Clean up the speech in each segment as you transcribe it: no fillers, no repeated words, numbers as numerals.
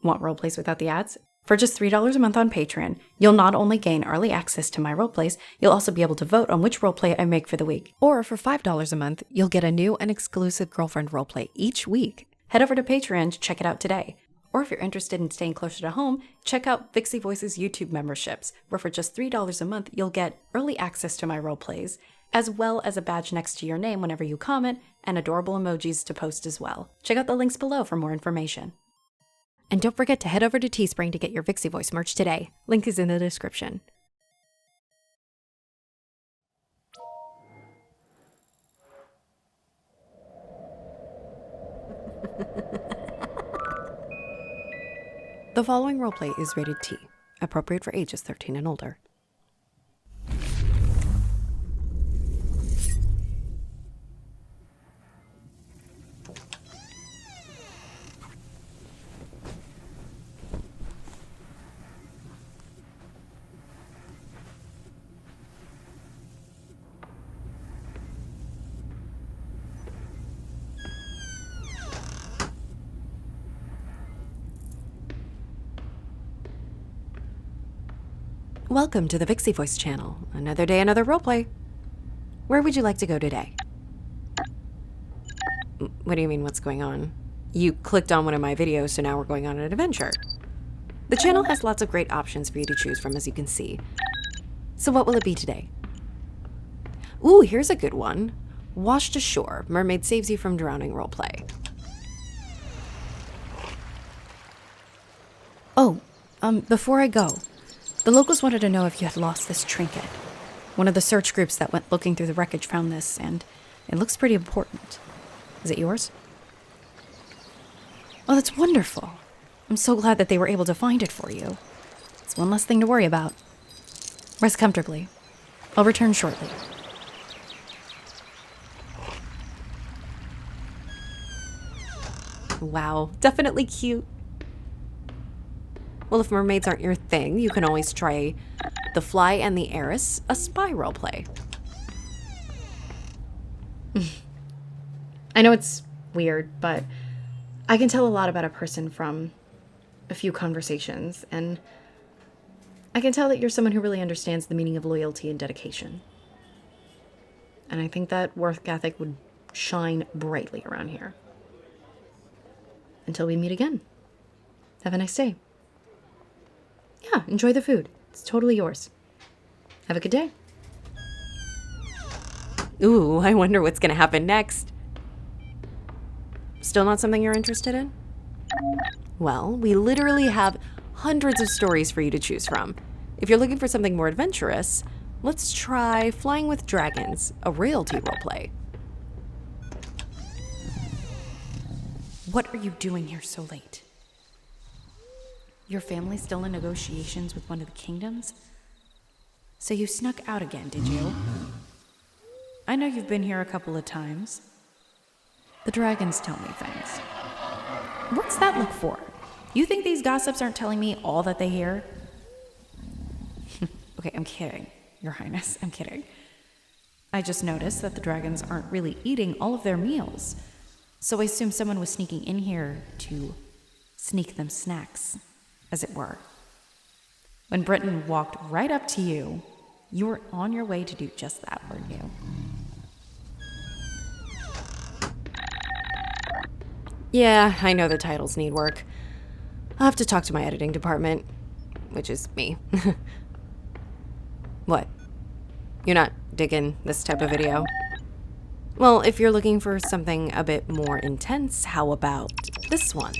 Want roleplays without the ads? For just $3 a month on Patreon, you'll not only gain early access to my roleplays, you'll also be able to vote on which roleplay I make for the week. Or for $5 a month, you'll get a new and exclusive girlfriend roleplay each week. Head over to Patreon to check it out today. Or if you're interested in staying closer to home, check out Vixie Voice's YouTube memberships, where for just $3 a month, you'll get early access to my roleplays, as well as a badge next to your name whenever you comment, and adorable emojis to post as well. Check out the links below for more information. And don't forget to head over to Teespring to get your Vixie Voice merch today. Link is in the description. The following roleplay is rated T, appropriate for ages 13 and older. Welcome to the Vixie Voice channel. Another day, another roleplay. Where would you like to go today? What do you mean, what's going on? You clicked on one of my videos, so now we're going on an adventure. The channel has lots of great options for you to choose from, as you can see. So what will it be today? Ooh, here's a good one. Washed ashore. Mermaid saves you from drowning roleplay. Oh, before I go, the locals wanted to know if you had lost this trinket. One of the search groups that went looking through the wreckage found this, and it looks pretty important. Is it yours? Oh, that's wonderful. I'm so glad that they were able to find it for you. It's one less thing to worry about. Rest comfortably. I'll return shortly. Wow, definitely cute. Well, if mermaids aren't your thing, you can always try The Fly and the Heiress, a spy roleplay. I know it's weird, but I can tell a lot about a person from a few conversations, and I can tell that you're someone who really understands the meaning of loyalty and dedication. And I think that work ethic would shine brightly around here. Until we meet again. Have a nice day. Yeah, enjoy the food. It's totally yours. Have a good day. Ooh, I wonder what's gonna happen next. Still not something you're interested in? Well, we literally have hundreds of stories for you to choose from. If you're looking for something more adventurous, let's try Flying with Dragons, a royalty roleplay. What are you doing here so late? Your family's still in negotiations with one of the kingdoms? So you snuck out again, did you? I know you've been here a couple of times. The dragons tell me things. What's that look for? You think these gossips aren't telling me all that they hear? Okay, I'm kidding, Your Highness, I'm kidding. I just noticed that the dragons aren't really eating all of their meals. So I assume someone was sneaking in here to sneak them snacks, as it were. When Britain walked right up to you, you were on your way to do just that, weren't you? Yeah, I know the titles need work. I'll have to talk to my editing department, which is me. What? You're not digging this type of video? Well, if you're looking for something a bit more intense, how about this one?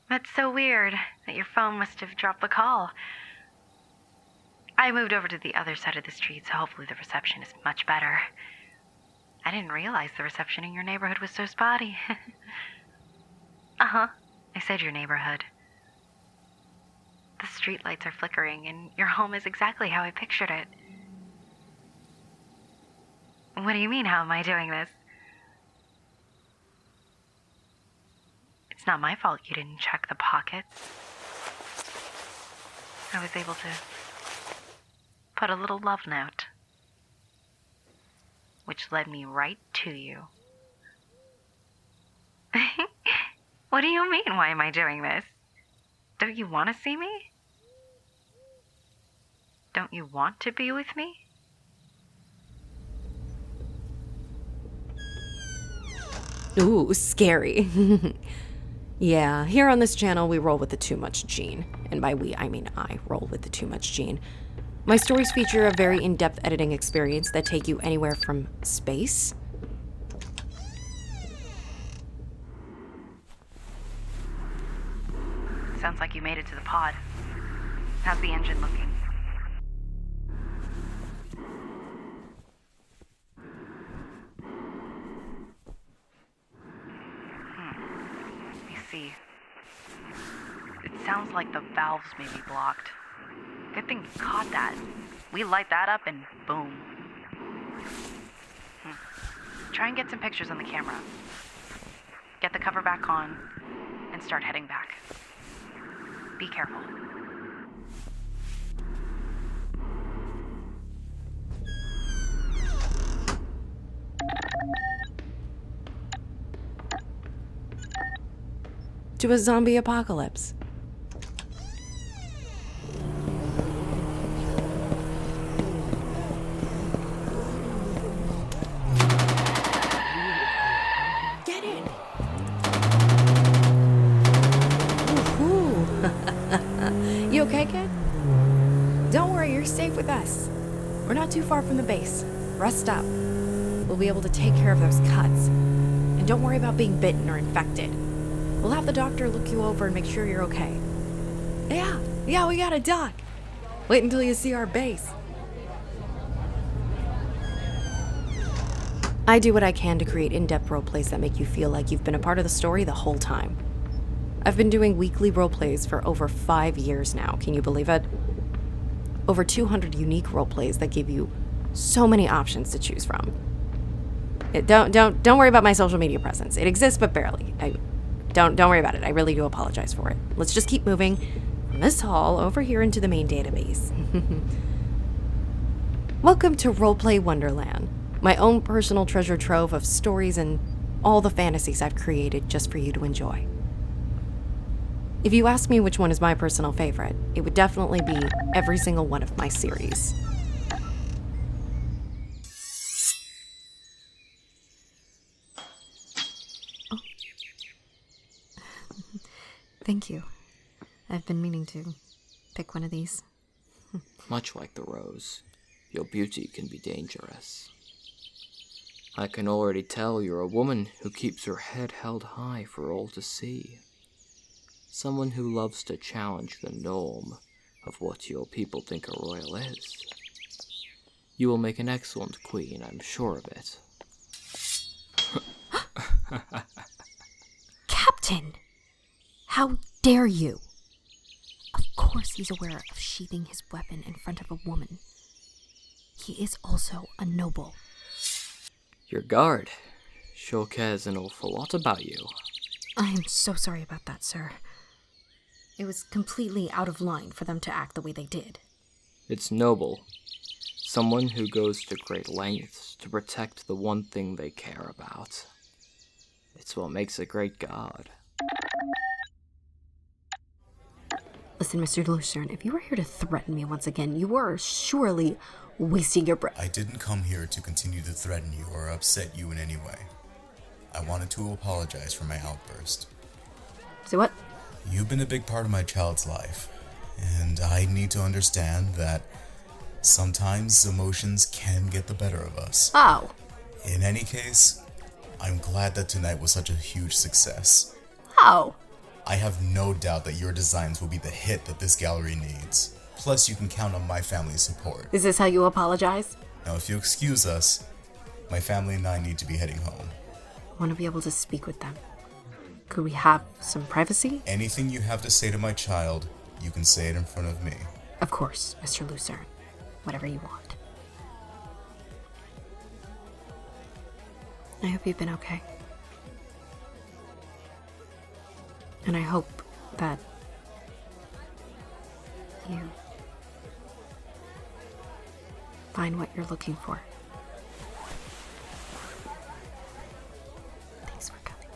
That's so weird that your phone must have dropped the call. I moved over to the other side of the street, so hopefully the reception is much better. I didn't realize the reception in your neighborhood was so spotty. Uh-huh. I said your neighborhood. The streetlights are flickering, and your home is exactly how I pictured it. What do you mean, how am I doing this? It's not my fault you didn't check the pockets. I was able to put a little love note, which led me right to you. What do you mean, why am I doing this? Don't you want to see me? Don't you want to be with me? Ooh, scary. Yeah, here on this channel we roll with the too much gene. And by we, I mean I roll with the too much gene. My stories feature a very in-depth editing experience that take you anywhere from space. Sounds like you made it to the pod. How's the engine looking? Let me see. It sounds like the valves may be blocked. Good thing you caught that. We light that up and boom. Try and get some pictures on the camera. Get the cover back on and start heading back. Be careful. To a zombie apocalypse. Get in! Woohoo! You okay, kid? Don't worry, you're safe with us. We're not too far from the base. Rest up. We'll be able to take care of those cuts. And don't worry about being bitten or infected. We'll have the doctor look you over and make sure you're okay. Yeah, we got a doc. Wait until you see our base. I do what I can to create in-depth roleplays that make you feel like you've been a part of the story the whole time. I've been doing weekly roleplays for over 5 years now, can you believe it? Over 200 unique roleplays that give you so many options to choose from. Don't worry about my social media presence. It exists, but barely. Don't worry about it. I really do apologize for it. Let's just keep moving from this hall over here into the main database. Welcome to Roleplay Wonderland, my own personal treasure trove of stories and all the fantasies I've created just for you to enjoy. If you ask me which one is my personal favorite, it would definitely be every single one of my series. Thank you. I've been meaning to pick one of these. Much like the rose, your beauty can be dangerous. I can already tell you're a woman who keeps her head held high for all to see. Someone who loves to challenge the norm of what your people think a royal is. You will make an excellent queen, I'm sure of it. Captain! How dare you? Of course he's aware of sheathing his weapon in front of a woman. He is also a noble. Your guard sure cares an awful lot about you. I am so sorry about that, sir. It was completely out of line for them to act the way they did. It's noble. Someone who goes to great lengths to protect the one thing they care about. It's what makes a great guard. Listen, Mr. Lucerne, if you are here to threaten me once again, you are surely wasting your breath. I didn't come here to continue to threaten you or upset you in any way. I wanted to apologize for my outburst. So what? You've been a big part of my child's life, and I need to understand that sometimes emotions can get the better of us. Oh. In any case, I'm glad that tonight was such a huge success. Oh. I have no doubt that your designs will be the hit that this gallery needs. Plus, you can count on my family's support. Is this how you apologize? Now, if you excuse us, my family and I need to be heading home. I want to be able to speak with them. Could we have some privacy? Anything you have to say to my child, you can say it in front of me. Of course, Mr. Lucerne. Whatever you want. I hope you've been okay. And I hope that you find what you're looking for. Thanks for coming.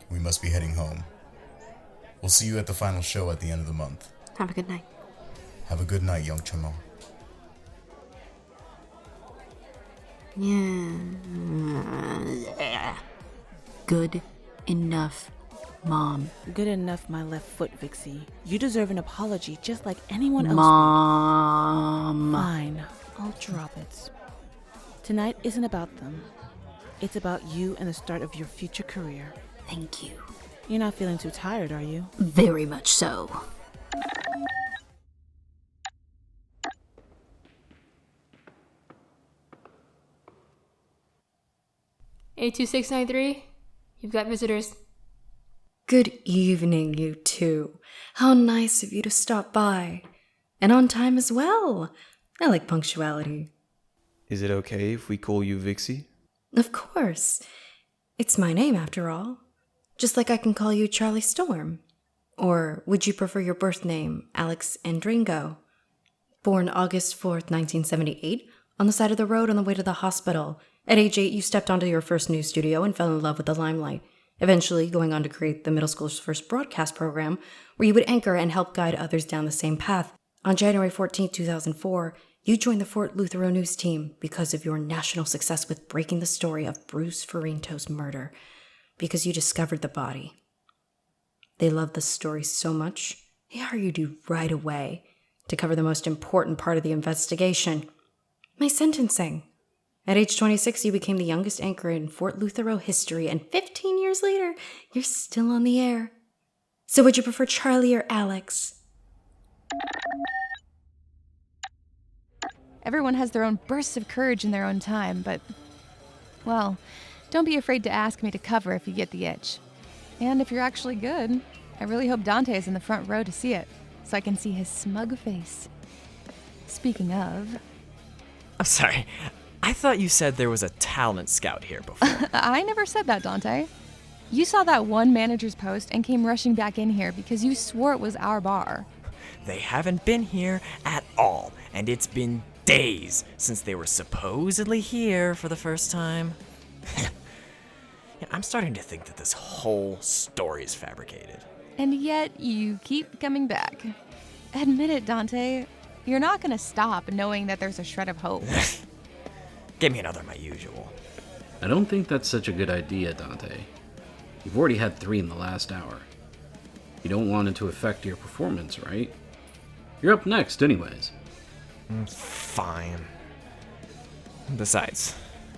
We must be heading home. We'll see you at the final show at the end of the month. Have a good night. Have a good night, young Chamo. Yeah. Good enough, Mom. Good enough, my left foot, Vixie. You deserve an apology just like anyone else Mom. would. Fine, I'll drop it. Tonight isn't about them. It's about you and the start of your future career. Thank you. You're not feeling too tired, are you? Very much so. A2693, you've got visitors. Good evening, you two. How nice of you to stop by. And on time as well. I like punctuality. Is it okay if we call you Vixie? Of course. It's my name, after all. Just like I can call you Charlie Storm. Or would you prefer your birth name, Alex Andringo? Born August 4th, 1978, on the side of the road on the way to the hospital. At age 8, you stepped onto your first news studio and fell in love with the limelight, eventually going on to create the middle school's first broadcast program, where you would anchor and help guide others down the same path. On January 14, 2004, you joined the Fort Luther News team because of your national success with breaking the story of Bruce Farinto's murder, because you discovered the body. They loved the story so much, they hired you right away to cover the most important part of the investigation, my sentencing. At age 26, you became the youngest anchor in Fort Luther history, and 15 years later, you're still on the air. So would you prefer Charlie or Alex? Everyone has their own bursts of courage in their own time, but, well, don't be afraid to ask me to cover if you get the itch. And if you're actually good, I really hope Dante is in the front row to see it, so I can see his smug face. Speaking of... I'm sorry, I thought you said there was a talent scout here before. I never said that, Dante. You saw that one manager's post and came rushing back in here because you swore it was our bar. They haven't been here at all, and it's been days since they were supposedly here for the first time. I'm starting to think that this whole story is fabricated. And yet you keep coming back. Admit it, Dante. You're not gonna stop knowing that there's a shred of hope. Give me another, my usual. I don't think that's such a good idea, Dante. You've already had 3 in the last hour. You don't want it to affect your performance, right? You're up next, anyways. Fine. Besides,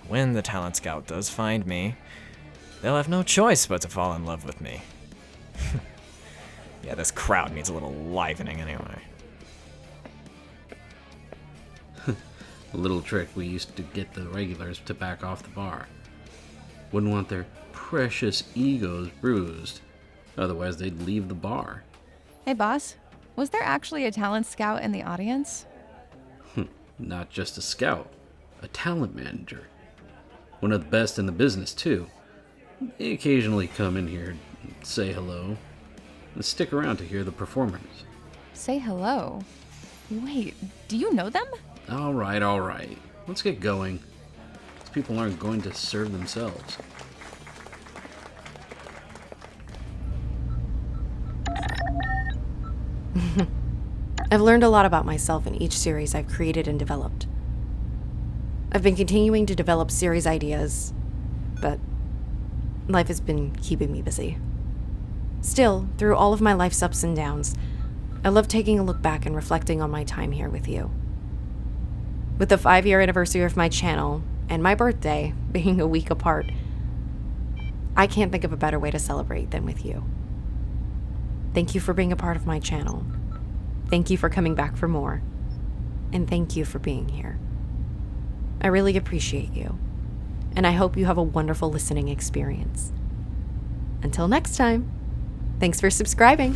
when the talent scout does find me, they'll have no choice but to fall in love with me. Yeah, this crowd needs a little livening anyway. A little trick we used to get the regulars to back off the bar. Wouldn't want their precious egos bruised, otherwise they'd leave the bar. Hey, boss. Was there actually a talent scout in the audience? Not just a scout, a talent manager. One of the best in the business, too. They occasionally come in here and say hello, and stick around to hear the performance. Say hello? Wait, do you know them? All right. Let's get going. These people aren't going to serve themselves. I've learned a lot about myself in each series I've created and developed. I've been continuing to develop series ideas, but life has been keeping me busy. Still, through all of my life's ups and downs, I love taking a look back and reflecting on my time here with you. With the 5-year anniversary of my channel and my birthday being a week apart, I can't think of a better way to celebrate than with you. Thank you for being a part of my channel. Thank you for coming back for more. And thank you for being here. I really appreciate you. And I hope you have a wonderful listening experience. Until next time, thanks for subscribing.